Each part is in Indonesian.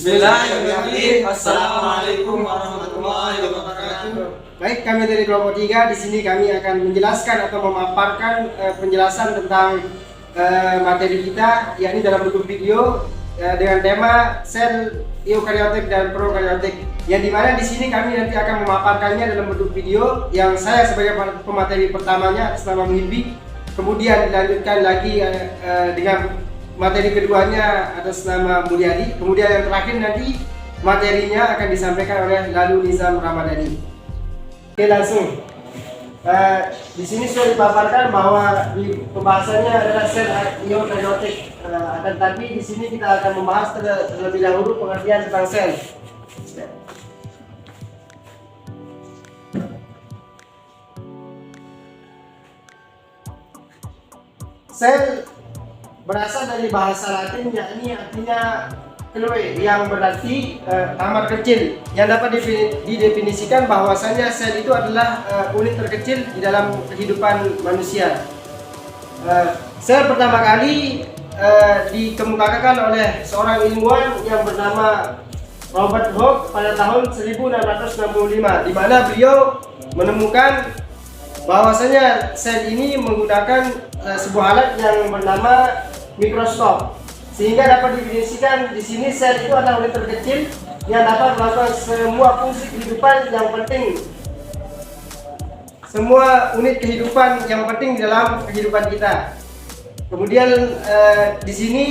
Bismillahirrahmanirrahim. Assalamualaikum warahmatullahi wabarakatuh. Baik, kami dari kelompok 3 di sini kami akan menjelaskan atau memaparkan penjelasan tentang materi kita, yakni dalam bentuk video dengan tema sel eukaryotik dan prokaryotik. Yang dimana di sini kami nanti akan memaparkannya dalam bentuk video yang saya sebagai pemateri pertamanya atas nama Muhibbi, kemudian dilanjutkan lagi dengan materi keduanya atas nama Mulyadi, kemudian yang terakhir nanti materinya akan disampaikan oleh Lalu Nizam Ramadhani. Oke, langsung. Di sini sudah dipaparkan bahwa di pembahasannya adalah sel eukaryotik. Akan tetapi di sini kita akan membahas terlebih dahulu pengertian tentang sel. Sel berasal dari bahasa Latin, yakni artinya keluwe, yang berarti kamar kecil, yang dapat didefinisikan bahwasanya sel itu adalah unit terkecil di dalam kehidupan manusia. Sel pertama kali dikemukakan oleh seorang ilmuwan yang bernama Robert Hooke pada tahun 1665, di mana beliau menemukan bahwasanya sel ini menggunakan sebuah alat yang bernama mikroskop, sehingga dapat didefinisikan di sini sel itu adalah unit terkecil yang dapat melakukan semua fungsi kehidupan yang penting, semua unit kehidupan yang penting di dalam kehidupan kita. Kemudian di sini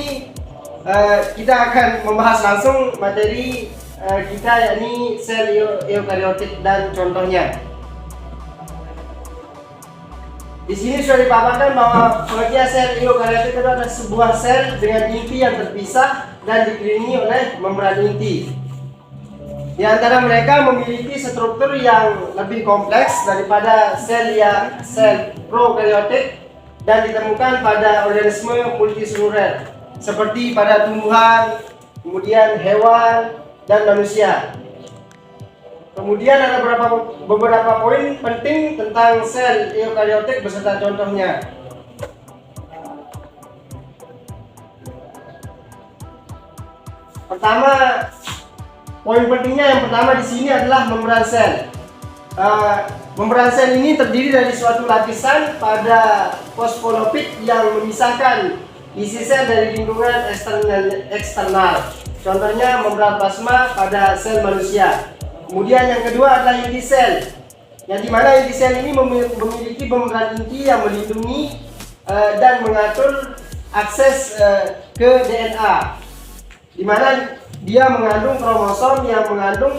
kita akan membahas langsung materi kita, yakni sel eukaryotik dan contohnya. Di sini sudah dipaparkan bahwa pengertian sel eukaryotik itu adalah sebuah sel dengan inti yang terpisah dan dikelilingi oleh membran inti. Di antara mereka memiliki struktur yang lebih kompleks daripada sel prokaryotik dan ditemukan pada organisme multiseluler seperti pada tumbuhan, kemudian hewan, dan manusia. Kemudian ada beberapa poin penting tentang sel eukaryotik beserta contohnya. Pertama, poin pentingnya yang pertama di sini adalah membran sel. Membran sel ini terdiri dari suatu lapisan pada fosfolipid yang memisahkan isi sel dari lingkungan eksternal. Contohnya membran plasma pada sel manusia. Kemudian yang kedua adalah inti sel, yang dimana inti sel ini memiliki membran inti yang melindungi dan mengatur akses ke DNA, dimana dia mengandung kromosom yang mengandung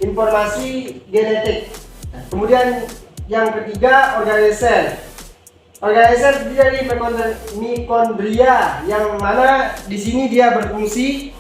informasi genetik. Kemudian yang ketiga organel sel. Organel sel terdiri dari mitokondria, yang mana di sini dia berfungsi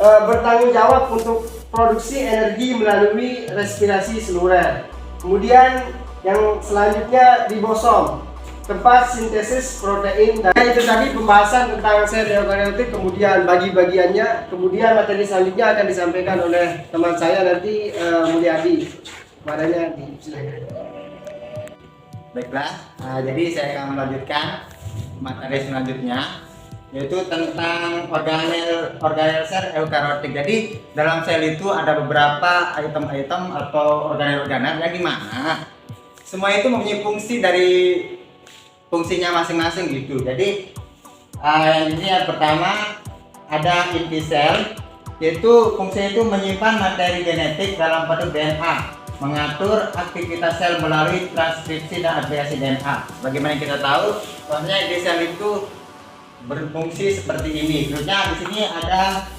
bertanggung jawab untuk produksi energi melalui respirasi seluler. Kemudian yang selanjutnya ribosom, tempat sintesis protein. Dan itu tadi pembahasan tentang sel eukaryotik, kemudian bagi-bagiannya. Kemudian materi selanjutnya akan disampaikan oleh teman saya nanti, Mulyadi. Kepadanya disilakan. Baiklah, jadi saya akan melanjutkan materi selanjutnya, yaitu tentang organel sel eukaryotik. Jadi dalam sel itu ada beberapa item-item atau organel-organel yang dimana semua itu mempunyai fungsi dari fungsinya masing-masing gitu. Jadi yang pertama ada inti sel, yaitu fungsinya itu menyimpan materi genetik dalam bentuk DNA, mengatur aktivitas sel melalui transkripsi dan agregasi DNA. Bagaimana kita tahu, soalnya inti sel itu berfungsi seperti ini. Terusnya di sini ada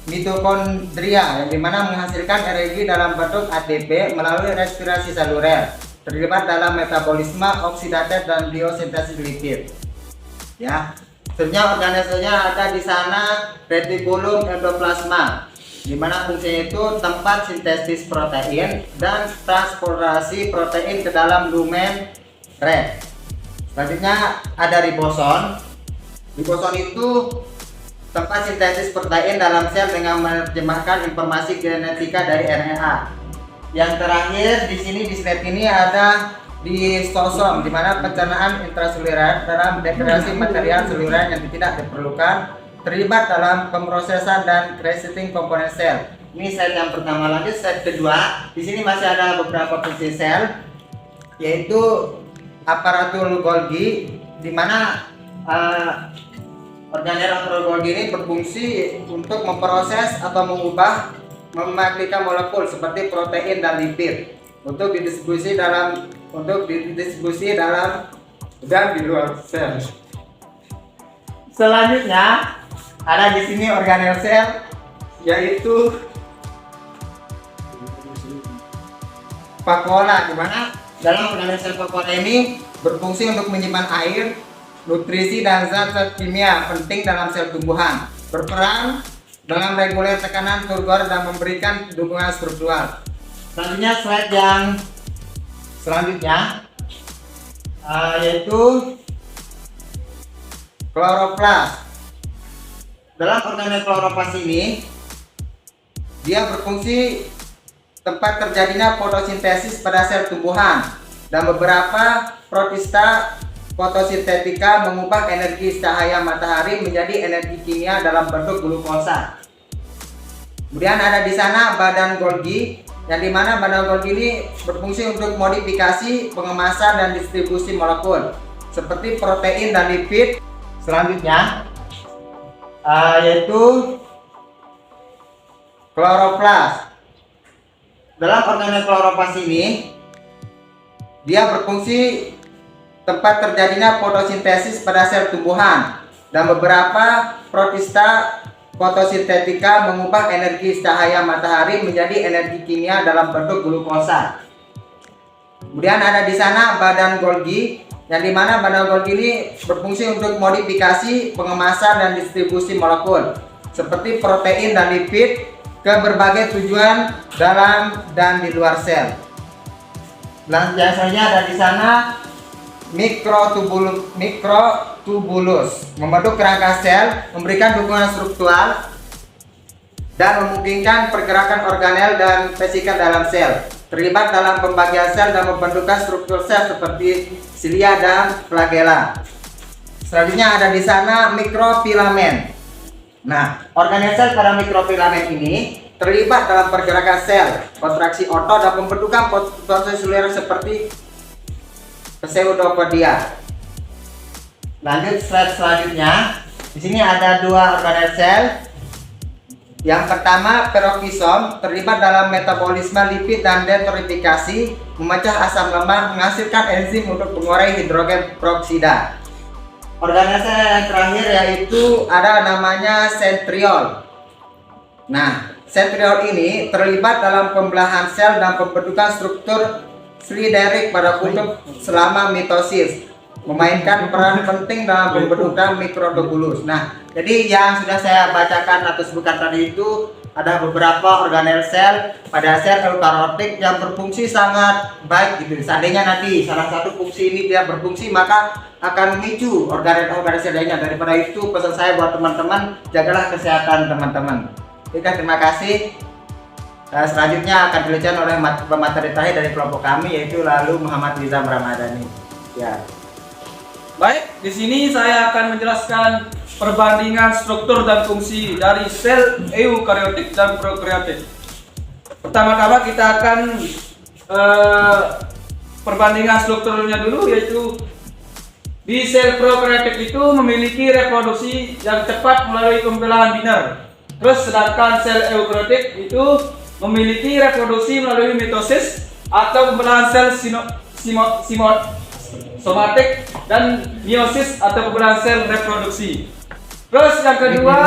mitokondria, yang dimana menghasilkan energi dalam bentuk ATP melalui respirasi seluler, terlibat dalam metabolisme, oksidatif, dan biosintesis lipid. Ya, sebenarnya organisasinya ada di sana retikulum endoplasma, di mana fungsinya itu tempat sintesis protein dan transportasi protein ke dalam lumen red. Selanjutnya ada ribosom. Ribosom itu tempat sintesis protein dalam sel dengan menerjemahkan informasi genetika dari RNA. Yang terakhir di sini di slide ini ada lisosom, di mana pencernaan intraseluler dalam degradasi material seluler yang tidak diperlukan terlibat dalam pemrosesan dan resetting komponen sel. Ini sel yang pertama. Lanjut slide kedua. Di sini masih ada beberapa fungsi sel, yaitu aparatur Golgi, di mana organel aparatur Golgi ini berfungsi untuk memproses atau mengubah memagnetika molekul seperti protein dan lipid untuk didistribusi dalam dan di luar sel. Selanjutnya ada di sini organel sel, yaitu vakuola, di mana dalam organel sel vakuola ini berfungsi untuk menyimpan air, nutrisi dan zat-zat kimia penting dalam sel tumbuhan, berperan dalam reguler tekanan turgor dan memberikan dukungan struktural. Selanjutnya slide yang selanjutnya yaitu kloroplas. Dalam organel kloroplas ini dia berfungsi tempat terjadinya fotosintesis pada sel tumbuhan, dan beberapa protista fotosintetika mengubah energi cahaya matahari menjadi energi kimia dalam bentuk glukosa. Kemudian ada di sana badan Golgi, yang dimana badan Golgi ini berfungsi untuk modifikasi, pengemasan dan distribusi molekul seperti protein dan lipid. Selanjutnya yaitu kloroplas. Dalam organel kloroplas ini dia berfungsi tempat terjadinya fotosintesis pada sel tumbuhan, dan beberapa protista fotosintetika mengubah energi cahaya matahari menjadi energi kimia dalam bentuk glukosa. Kemudian ada di sana badan Golgi, yang dimana badan Golgi ini berfungsi untuk modifikasi, pengemasan dan distribusi molekul seperti protein dan lipid ke berbagai tujuan dalam dan di luar sel. Biasanya ada di sana mikrotubulus membentuk kerangka sel, memberikan dukungan struktural dan memungkinkan pergerakan organel dan vesikel dalam sel, terlibat dalam pembagian sel dan membentukkan struktur sel seperti silia dan flagella. Selanjutnya ada di sana mikrofilamen. Nah, organel sel pada mikrofilamen ini terlibat dalam pergerakan sel, kontraksi otot dan pembentukan proses seluler seperti pseudopodia. Lanjut slide selanjutnya. Di sini ada dua organel sel. Yang pertama, peroxisom, terlibat dalam metabolisme lipid dan detoksifikasi, memecah asam lemak, menghasilkan enzim untuk mengurai hidrogen peroksida. Organel sel yang terakhir yaitu ada namanya sentriol. Nah, sentriol ini terlibat dalam pembelahan sel dan pembentukan struktur sliderik pada kutub selama mitosis, memainkan peran penting dalam pembentukan mikrotubulus. Nah, jadi yang sudah saya bacakan atau sebutkan tadi itu ada beberapa organel sel pada sel eukariotik yang berfungsi sangat baik gitu. Seandainya nanti salah satu fungsi ini dia berfungsi, maka akan memicu organel sel lainnya. Daripada itu, pesan saya buat teman-teman, jagalah kesehatan teman-teman. Oke, terima kasih. Selanjutnya akan dilanjutkan oleh pemateri terakhir dari kelompok kami, yaitu lalu Muhammad Nizam Ramadhani. Ya. Baik, di sini saya akan menjelaskan perbandingan struktur dan fungsi dari sel eukariotik dan prokariotik. Pertama-tama kita akan perbandingan strukturnya dulu, yaitu di sel prokariotik itu memiliki reproduksi yang cepat melalui pembelahan biner. Terus sedangkan sel eukariotik itu memiliki reproduksi melalui mitosis atau pembelahan sel somatik dan meiosis atau pembelahan sel reproduksi. Terus yang kedua,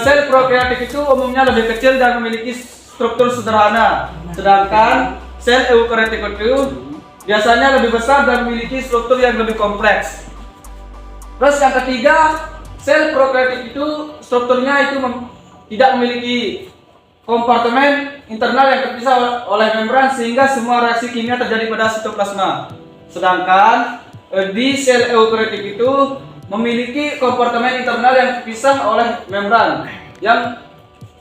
sel prokariotik itu umumnya lebih kecil dan memiliki struktur sederhana, sedangkan sel eukariotik itu biasanya lebih besar dan memiliki struktur yang lebih kompleks. Terus yang ketiga, sel prokariotik itu strukturnya itu tidak memiliki kompartemen internal yang terpisah oleh membran sehingga semua reaksi kimia terjadi pada sitoplasma. Sedangkan di sel eukariotik itu memiliki kompartemen internal yang terpisah oleh membran yang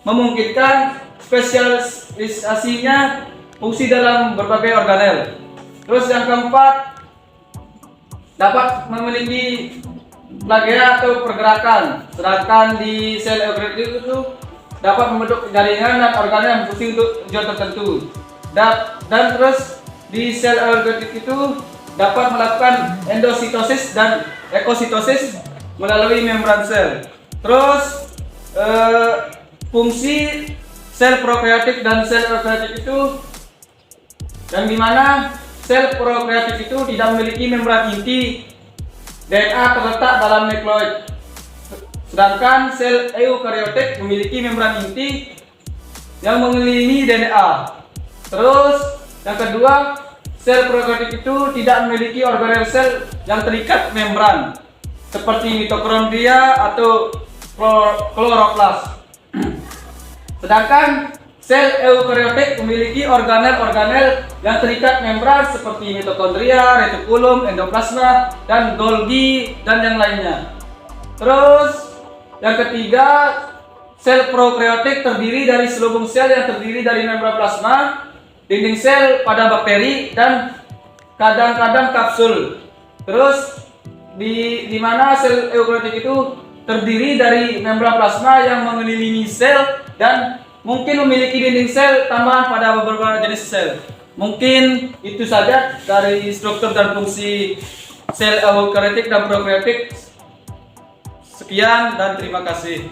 memungkinkan spesialisasinya fungsi dalam berbagai organel. Terus yang keempat, dapat memiliki flagella atau pergerakan. Sedangkan di sel eukariotik itu dapat membentuk jaringan dan organel yang berfungsi untuk tujuan tertentu. Dan terus di sel eukariotik itu dapat melakukan endositosis dan ekositosis melalui membran sel. Terus fungsi sel prokariotik dan sel eukariotik itu yang dimana sel prokariotik itu tidak memiliki membran inti, DNA terletak dalam nukleoid. Sedangkan sel eukariotik memiliki membran inti yang mengelilingi DNA. Terus yang kedua, sel prokariotik itu tidak memiliki organel sel yang terikat membran seperti mitokondria atau kloroplas. Sedangkan sel eukariotik memiliki organel-organel yang terikat membran seperti mitokondria, retikulum, endoplasma, dan Golgi dan yang lainnya. Terus yang ketiga, sel prokariotik terdiri dari selubung sel yang terdiri dari membran plasma, dinding sel pada bakteri, dan kadang-kadang kapsul. Terus di mana sel eukariotik itu terdiri dari membran plasma yang mengelilingi sel dan mungkin memiliki dinding sel tambahan pada beberapa jenis sel. Mungkin itu saja dari struktur dan fungsi sel eukariotik dan prokariotik. Sekian dan terima kasih.